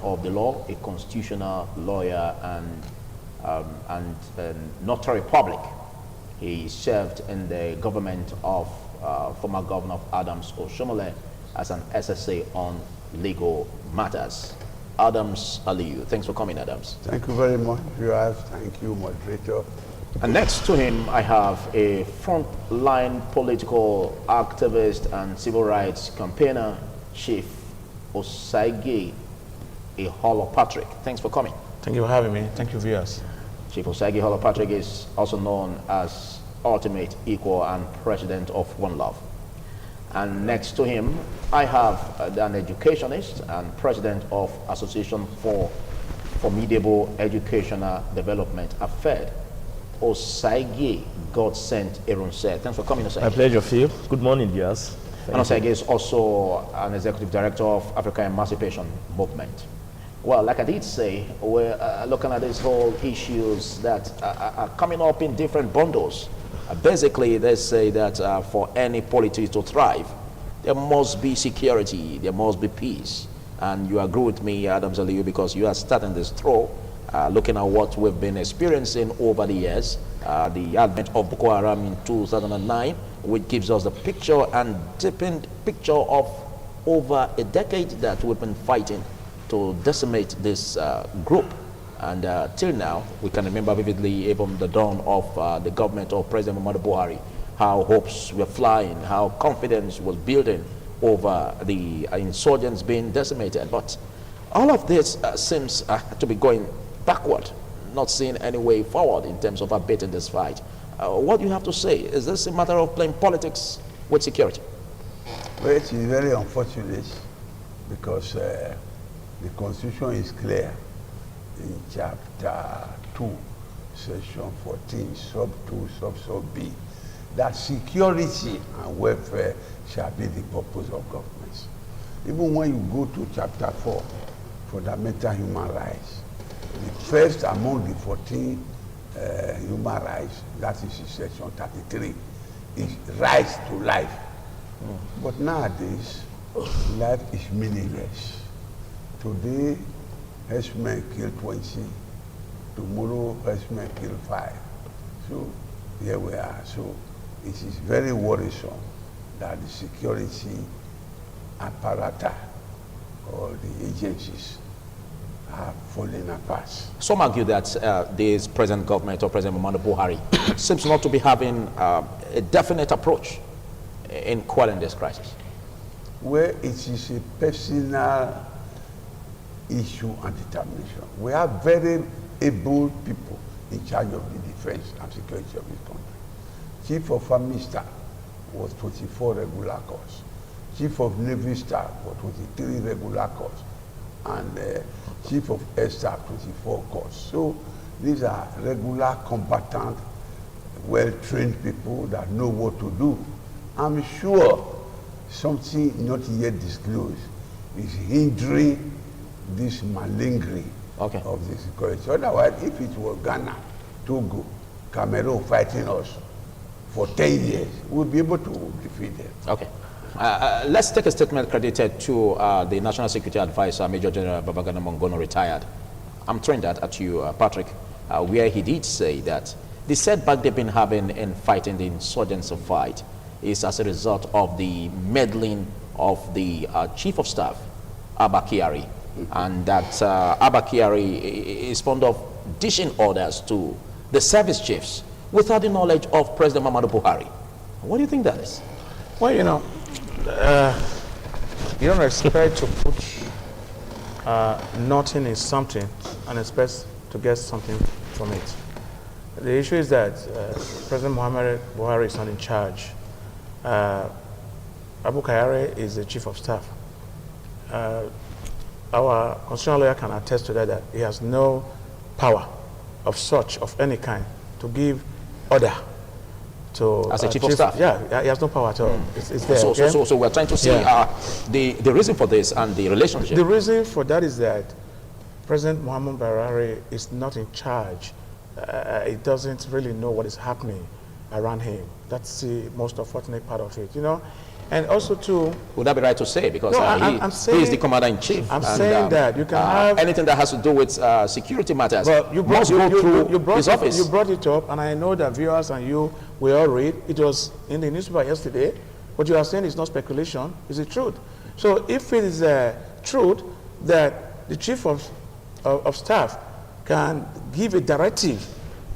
of the law, a constitutional lawyer, and notary public. He served in the government of former Governor of Adams Oshomole as an SSA on legal matters. Adams Aliyu. Thanks for coming, Adams. Thank you very much, viewers. Thank you, moderator. And next to him, I have a frontline political activist and civil rights campaigner, Chief Osagie Patrick. Thanks for coming. Thank you for having me. Thank you, viewers. Chief Osagie Patrick is also known as Ultimate Equal and President of One Love. And next to him, I have an educationist and president of Association for Formidable Educational Development, AFED, Osagie God-Sent Erunse. Thanks for coming, Osagie. My pleasure, Phil. Good morning, viewers. And Osagie is also an executive director of African Emancipation Movement. Well, like I did say, we're looking at these whole issues that are coming up in different bundles. Basically, they say that for any polity to thrive, there must be security, there must be peace. And you agree with me, Adams Aliyu, because you are starting this throw, looking at what we've been experiencing over the years, the advent of Boko Haram in 2009, which gives us the picture and deepened picture of over a decade that we've been fighting to decimate this group. And till now, we can remember vividly even the dawn of the government of President Muhammadu Buhari, how hopes were flying, how confidence was building over the insurgents being decimated. But all of this seems to be going backward, not seeing any way forward in terms of abating this fight. What do you have to say? Is this a matter of playing politics with security? Well, it is very unfortunate because the Constitution is clear in chapter 2, section 14, sub 2, sub B, that security and welfare shall be the purpose of governments. Even when you go to chapter 4, fundamental human rights, the first among the 14 human rights, that is in section 33, is right to life. But nowadays, life is meaningless. Today, herdsmen kill 20. Tomorrow, herdsmen kill 5. So here we are. So it is very worrisome that the security apparatus or the agencies are falling apart. Some argue that this present government or President Muhammadu Buhari seems not to be having a definite approach in quelling this crisis. Where it is a personal issue and determination. We have very able people in charge of the defense and security of this country. Chief of Army Staff was 24 regular course. Chief of Navy Staff was 23 regular course. And Chief of Air Staff 24 course. So these are regular, combatant, well-trained people that know what to do. I'm sure something not yet disclosed is hindering this malingering of the security. Otherwise, if it was Ghana, Togo, Cameroon fighting us for 10 years, we'll be able to defeat them. Okay. Let's take a statement credited to the National Security Advisor, Major General Babagana Mongono, retired. I'm throwing that at you, Patrick, where he did say that the setback they've been having in fighting the insurgents fight is as a result of the meddling of the Chief of Staff, Abba Kyari, and that Abba Kyari is fond of dishing orders to the service chiefs without the knowledge of President Muhammadu Buhari. What do you think that is? Well, you know, you don't expect to put nothing in something and expect to get something from it. The issue is that President Muhammadu Buhari is not in charge. Abu Kyari is the Chief of Staff. Our constitutional lawyer can attest to that he has no power of any kind to give order to as a chief of staff. Yeah, he has no power at all. It's there. So we're trying to see the reason for this and the relationship. The reason for that is that President Muhammadu Buhari is not in charge. He doesn't really know what is happening around him. That's the most unfortunate part of it. You know, And also too, Would that be right to say? Because No, he is the commander-in-chief. I'm saying that you can have anything that has to do with security matters Well, must go through his office. You brought it up, and I know that viewers and you will all read. It was in the newspaper yesterday. What you are saying is not speculation, it's the truth. So if it is truth that the chief of staff can give a directive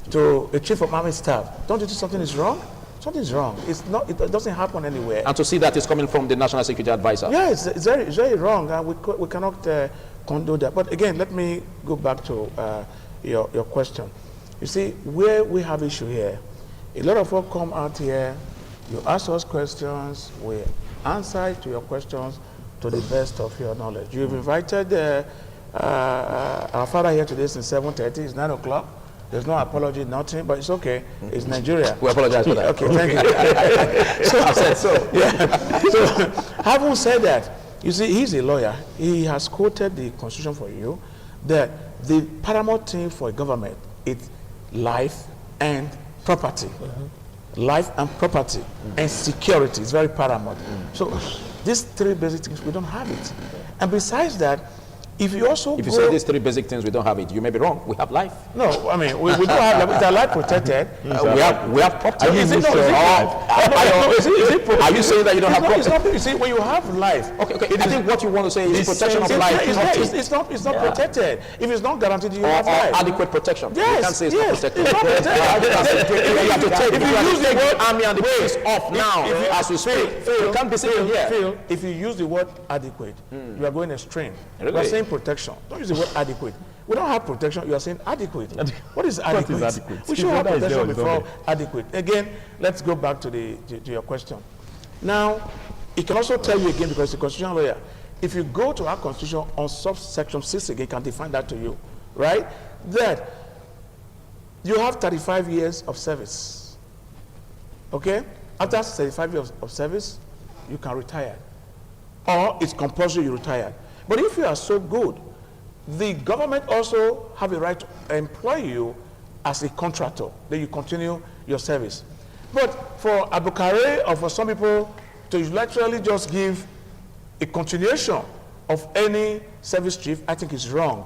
to a chief of army staff, don't you think something is wrong? Something's wrong. It's not. It doesn't happen anywhere. And to see that it's coming from the National Security Advisor. Yeah, it's very wrong, and we cannot condone that. But again, let me go back to your question. You see, where we have issue here, a lot of folk come out here, you ask us questions, we answer to your questions to the best of your knowledge. You've invited our father here today since 7:30. It's 9 o'clock. There's no apology, nothing, but it's okay. It's Nigeria. We apologize for that. Okay, thank you. So I said so. Yeah. So, having said that, you see, he's a lawyer. He has quoted the Constitution for you that the paramount thing for a government is life and property. Life and property and security is very paramount. So these three basic things, we don't have it. And besides that, if you say these three basic things, we don't have it, you may be wrong. We have life. No, I mean, we don't have life. Is our life protected? We have property. Are you saying that you don't have property? You see, when you have life, okay. I think what you want to say is protection of life. It's not protected. If it's not guaranteed, you have life. Adequate protection. Yes, you can't say it's not protected. It's not protected. You have to take. If you use the word army and the police off now, as we speak, you can't be saying here. If you use the word adequate, you are going extreme. You are saying protection. Don't use the word adequate. We don't have protection. You are saying adequate. What is adequate? What is adequate? We should have protection before adequate. Again, let's go back to your question. Now, it can also tell you again, because the constitutional lawyer, if you go to our constitution on subsection 6 again, can define that to you, right? That you have 35 years of service. Okay? After 35 years of service, you can retire. Or it's compulsory you retire. But if you are so good, the government also have a right to employ you as a contractor. Then you continue your service. But for Abukare or for some people to literally just give a continuation of any service chief, I think is wrong.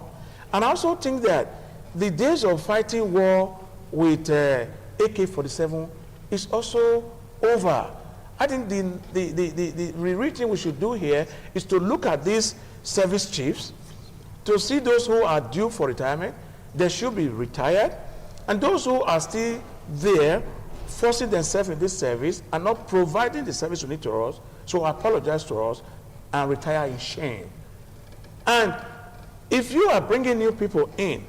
And I also think that the days of fighting war with AK-47 is also over. I think the real thing we should do here is to look at these service chiefs, to see those who are due for retirement, they should be retired, and those who are still there, forcing themselves in this service and not providing the service we need to us, so apologize to us and retire in shame. And if you are bringing new people in,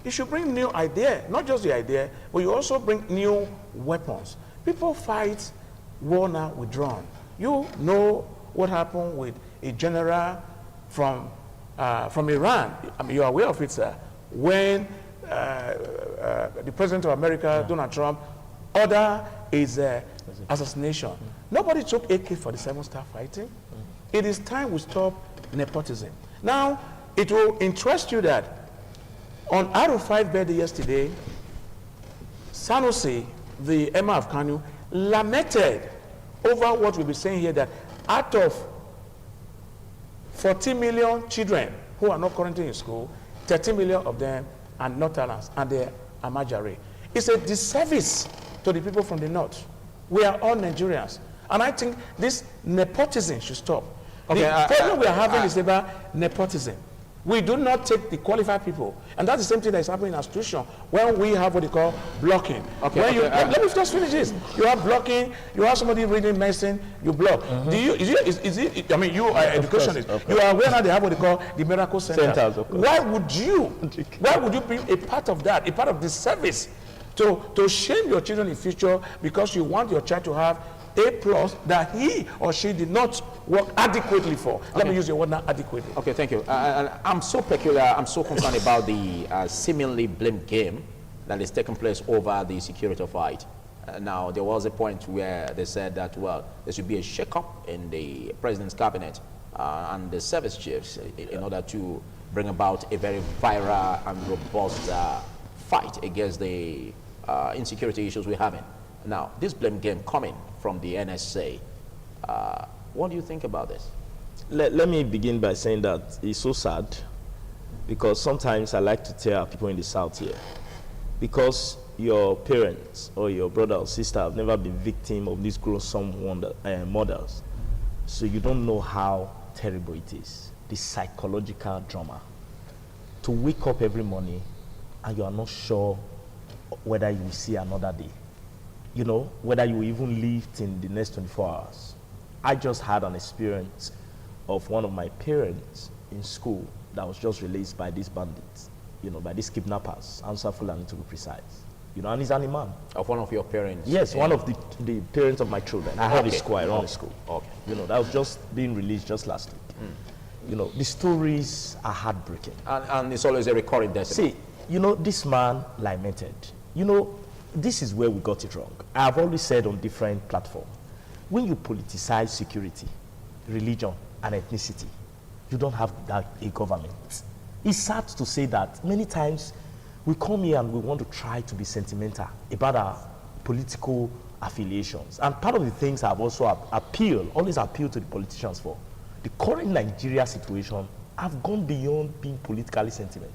you should bring new idea, not just the idea, but you also bring new weapons. People fight war now with drone. You know what happened with a general from Iran. I mean, you are aware of it, sir. When the president of America, Donald Trump, ordered his assassination, nobody took AK-47 start fighting. It is time we stop nepotism. Now, it will interest you that on R5 birthday yesterday, Sanusi, the Emir of Kanu, lamented over what we'll be saying here, that out of 40 million children who are not currently in school, 30 million of them are Northerners and they are Majari. It's a disservice to the people from the north. We are all Nigerians. And I think this nepotism should stop. Okay, the problem we are having is about nepotism. We do not take the qualified people. And that's the same thing that is happening in institution when we have what they call blocking. Okay, let me just finish this. You have blocking, you have somebody reading medicine, you block. Do you, is it, I mean, you are educationist. You are aware now they have what they call the miracle centers. Why would you be a part of that, a part of this service to shame your children in the future because you want your child to have A+ that he or she did not work adequately for. Let me use your word now, adequately. Okay, thank you. I'm so peculiar, I'm so concerned about the seemingly blame game that is taking place over the security fight. Now, there was a point where they said that, well, there should be a shake-up in the president's cabinet and the service chiefs in order to bring about a very viral and robust fight against the insecurity issues we're having. Now, this blame game coming from the NSA, What do you think about this? Let me begin by saying that it's so sad, because sometimes I like to tell people in the South here, because your parents or your brother or sister have never been victim of these gruesome murders, so you don't know how terrible it is, the psychological trauma. To wake up every morning and you are not sure whether you will see another day, you know, whether you will even live in the next 24 hours. I just had an experience of one of my parents in school that was just released by these bandits, you know, by these kidnappers, Ansa Fulani to be precise. You know, and he's an imam. Of one of your parents? Yes, one of the parents of my children. I have a school, I run a school. Okay. You know, that was just being released just last week. You know, the stories are heartbreaking. And it's always a recurring death. See, you know, this man lamented. You know, this is where we got it wrong. I've always said on different platforms, when you politicize security, religion, and ethnicity, you don't have a government. It's sad to say that many times we come here and we want to try to be sentimental about our political affiliations. And part of the things I've also always appealed to the politicians for, the current Nigeria situation have gone beyond being politically sentimental.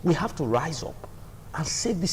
We have to rise up and save this